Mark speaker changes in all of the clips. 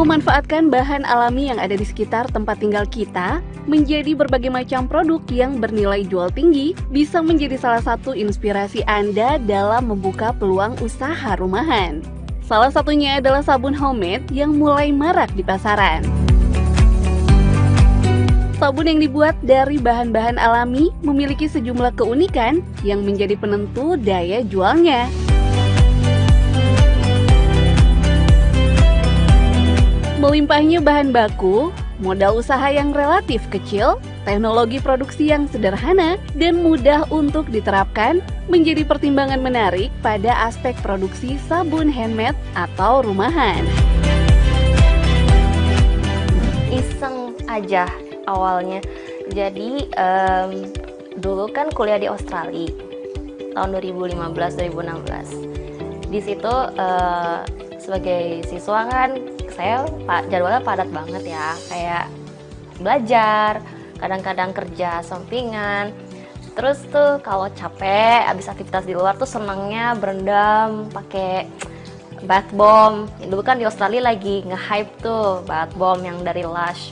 Speaker 1: Memanfaatkan bahan alami yang ada di sekitar tempat tinggal kita menjadi berbagai macam produk yang bernilai jual tinggi bisa menjadi salah satu inspirasi Anda dalam membuka peluang usaha rumahan. Salah satunya adalah sabun homemade yang mulai marak di pasaran. Sabun yang dibuat dari bahan-bahan alami memiliki sejumlah keunikan yang menjadi penentu daya jualnya. Melimpahnya bahan baku, modal usaha yang relatif kecil, teknologi produksi yang sederhana, dan mudah untuk diterapkan menjadi pertimbangan menarik pada aspek produksi sabun handmade atau rumahan.
Speaker 2: Iseng aja awalnya. Jadi dulu kan kuliah di Australia tahun 2015-2016. Di situ sebagai siswa kan saya jadwalnya padat banget ya, kayak belajar, kadang-kadang kerja sampingan. Terus tuh kalau capek abis aktivitas di luar tuh senangnya berendam pakai bath bomb. Dulu kan di Australia lagi nge-hype tuh bath bomb yang dari Lush.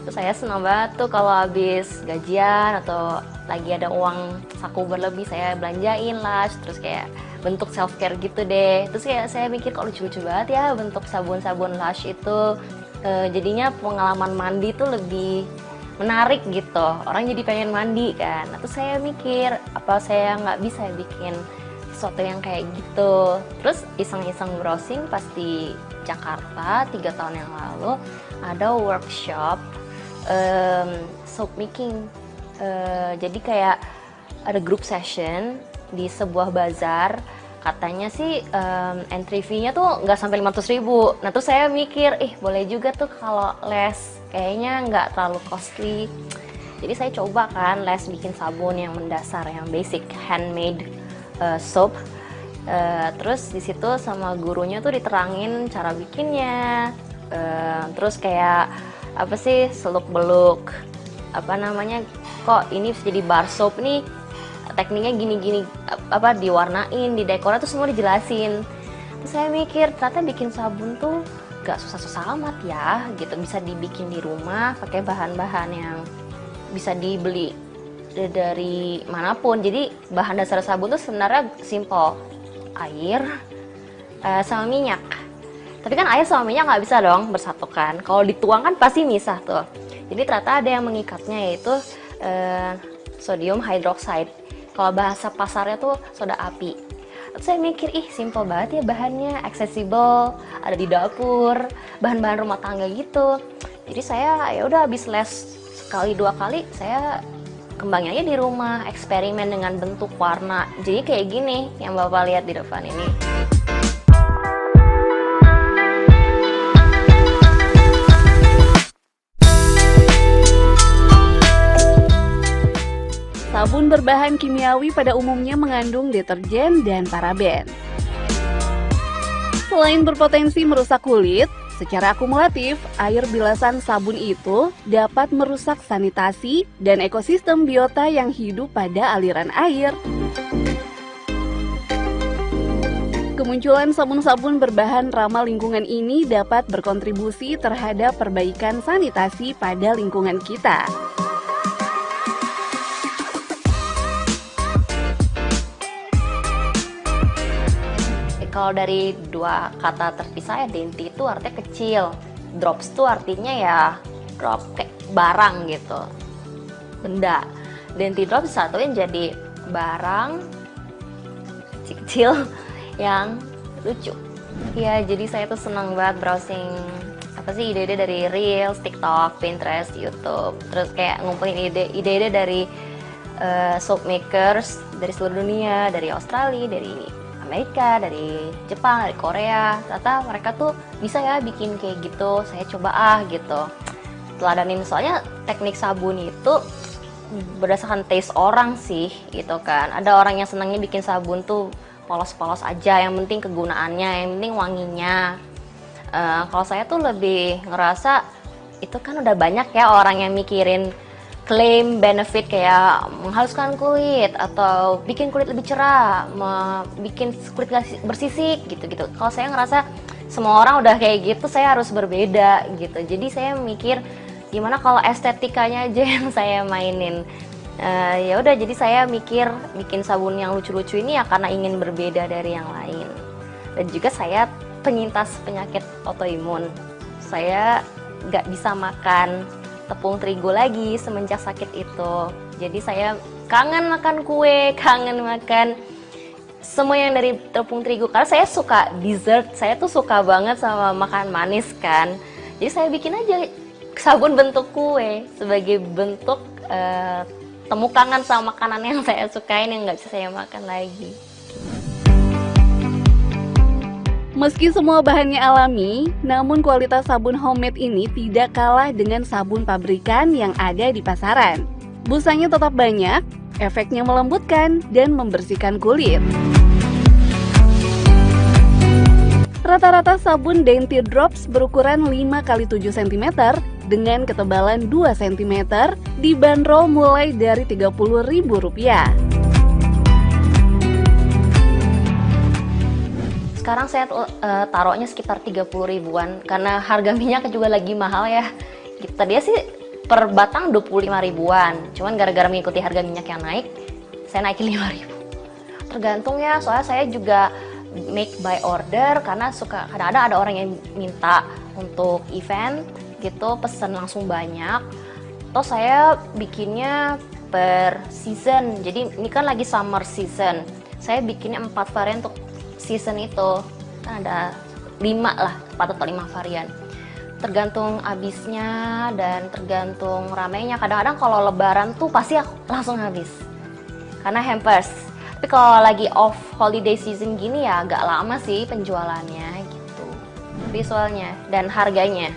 Speaker 2: Terus saya senang banget tuh kalau habis gajian atau lagi ada uang saku berlebih saya belanjain Lush, terus kayak bentuk self care gitu deh. Terus kayak saya mikir kok lucu-lucu banget ya bentuk sabun-sabun Lush itu. Jadinya pengalaman mandi tuh lebih menarik gitu. Orang jadi pengen mandi kan. Terus saya mikir apa saya nggak bisa bikin sesuatu yang kayak gitu. Terus iseng-iseng browsing pas di Jakarta 3 tahun yang lalu ada workshop soap making. Jadi kayak ada group session di sebuah bazar. Katanya sih entry fee-nya tuh nggak sampai 500.000. Nah terus saya mikir, boleh juga tuh kalau les, kayaknya nggak terlalu costly. Jadi saya coba kan les bikin sabun yang mendasar, yang basic handmade soap. Terus di situ sama gurunya tuh diterangin cara bikinnya. Terus kayak apa sih seluk beluk, apa namanya, kok ini bisa jadi bar soap nih, tekniknya gini-gini, apa diwarnain, didekorasi tuh semua dijelasin. Terus saya mikir ternyata bikin sabun tuh gak susah-susah amat ya gitu, bisa dibikin di rumah pakai bahan-bahan yang bisa dibeli dari manapun. Jadi bahan dasar sabun tuh sebenarnya simple, air sama minyak. Tapi kan air sama minyak nggak bisa dong bersatukan. Kalau dituang kan pasti misah tuh. Jadi ternyata ada yang mengikatnya, yaitu sodium hydroxide. Kalau bahasa pasarnya tuh soda api. Terus saya mikir, simple banget ya bahannya, accessible, ada di dapur, bahan-bahan rumah tangga gitu. Jadi saya ya udah habis les sekali 2 kali, saya kembangin aja di rumah, eksperimen dengan bentuk, warna. Jadi kayak gini yang Bapak lihat di depan ini.
Speaker 1: Sabun berbahan kimiawi pada umumnya mengandung deterjen dan paraben. Selain berpotensi merusak kulit, secara akumulatif, air bilasan sabun itu dapat merusak sanitasi dan ekosistem biota yang hidup pada aliran air. Kemunculan sabun-sabun berbahan ramah lingkungan ini dapat berkontribusi terhadap perbaikan sanitasi pada lingkungan kita.
Speaker 2: Kalau dari 2 kata terpisah ya, dainty itu artinya kecil, drops itu artinya ya drop kayak barang gitu, benda. Dainty drops satuin jadi barang kecil yang lucu. Ya jadi saya tuh senang banget browsing apa sih ide-ide dari Reels, TikTok, Pinterest, YouTube. Terus kayak ngumpulin ide-ide dari soap makers dari seluruh dunia, dari Australia, dari Amerika, dari Jepang, dari Korea. Ternyata mereka tuh bisa ya bikin kayak gitu. Saya coba gitu. Teladanin, soalnya teknik sabun itu berdasarkan taste orang sih gitu kan. Ada orang yang senangnya bikin sabun tuh polos-polos aja, yang penting kegunaannya, yang penting wanginya. Kalau saya tuh lebih ngerasa itu kan udah banyak ya orang yang mikirin klaim benefit kayak menghaluskan kulit atau bikin kulit lebih cerah, bikin kulit bersisik gitu-gitu. Kalau saya ngerasa semua orang udah kayak gitu, saya harus berbeda gitu. Jadi saya mikir gimana kalau estetikanya aja yang saya mainin. Ya udah, jadi saya mikir bikin sabun yang lucu-lucu ini ya karena ingin berbeda dari yang lain. Dan juga saya penyintas penyakit autoimun. Saya nggak bisa makan tepung terigu lagi semenjak sakit itu. Jadi saya kangen makan kue, kangen makan semua yang dari tepung terigu, karena saya suka dessert, saya tuh suka banget sama makan manis kan. Jadi saya bikin aja sabun bentuk kue sebagai bentuk temu kangen sama makanan yang saya sukain yang nggak bisa saya makan lagi.
Speaker 1: Meski semua bahannya alami, namun kualitas sabun homemade ini tidak kalah dengan sabun pabrikan yang ada di pasaran. Busanya tetap banyak, efeknya melembutkan dan membersihkan kulit. Rata-rata sabun Dainty Drops berukuran 5x7 cm dengan ketebalan 2 cm dibanderol mulai dari Rp30.000.
Speaker 2: Sekarang saya taruhnya sekitar 30 ribuan karena harga minyak juga lagi mahal ya. Tadinya sih per batang 25 ribuan, cuman gara-gara mengikuti harga minyak yang naik, saya naikin 5 ribu. Tergantung ya, soalnya saya juga make by order karena suka kadang-kadang ada orang yang minta untuk event gitu, pesen langsung banyak. Terus saya bikinnya per season, jadi ini kan lagi summer season, saya bikinnya 4 varian untuk season itu, kan ada 5 lah, 4 atau 5 varian. Tergantung habisnya dan tergantung ramainya. Kadang-kadang kalau lebaran tuh pasti langsung habis karena hampers. Tapi kalau lagi off holiday season gini ya agak lama sih penjualannya gitu. Visualnya dan harganya.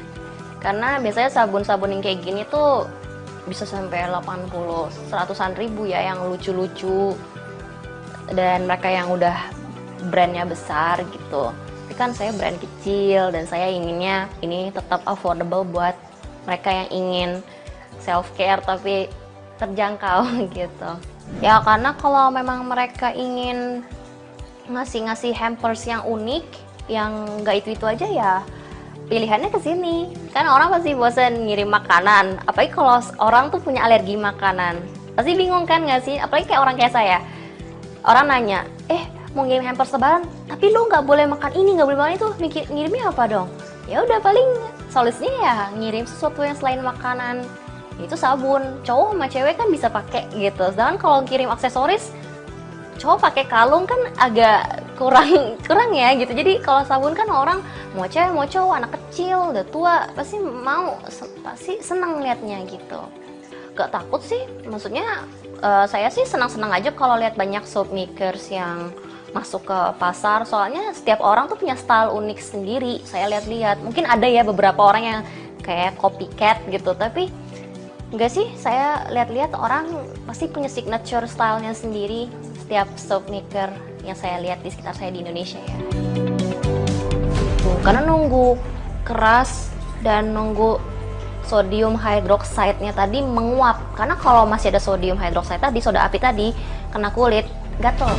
Speaker 2: Karena biasanya sabun-sabun yang kayak gini tuh bisa sampai 80, 100-an ribu ya yang lucu-lucu. Dan mereka yang udah brandnya besar gitu. Tapi kan saya brand kecil dan saya inginnya ini tetap affordable buat mereka yang ingin self care tapi terjangkau gitu. Ya karena kalau memang mereka ingin ngasih hampers yang unik, yang nggak itu aja ya pilihannya ke sini. Kan orang pasti bosan ngirim makanan, apalagi kalau orang tuh punya alergi makanan. Pasti bingung kan nggak sih? Apalagi kayak orang kayak saya. Orang nanya, mau ngirim hampers lebaran, tapi lu nggak boleh makan ini, nggak boleh makan itu, ngirimnya apa dong? Ya udah paling solusinya ya ngirim sesuatu yang selain makanan. Itu sabun, cowok sama cewek kan bisa pakai gitu. Sedangkan kalau kirim aksesoris, cowok pakai kalung kan agak kurang ya gitu. Jadi kalau sabun kan orang mau cewek mau cowok, anak kecil udah tua pasti pasti senang liatnya gitu. Gak takut sih, maksudnya saya sih senang-senang aja kalau lihat banyak soap makers yang masuk ke pasar. Soalnya setiap orang tuh punya style unik sendiri. Saya lihat-lihat, mungkin ada ya beberapa orang yang kayak copycat gitu, tapi enggak sih, saya lihat-lihat orang pasti punya signature stylenya sendiri setiap soap maker yang saya lihat di sekitar saya di Indonesia ya. Karena nunggu keras dan nunggu sodium hydroxide-nya tadi menguap. Karena kalau masih ada sodium hydroxide tadi, soda api tadi, kena kulit, gatel.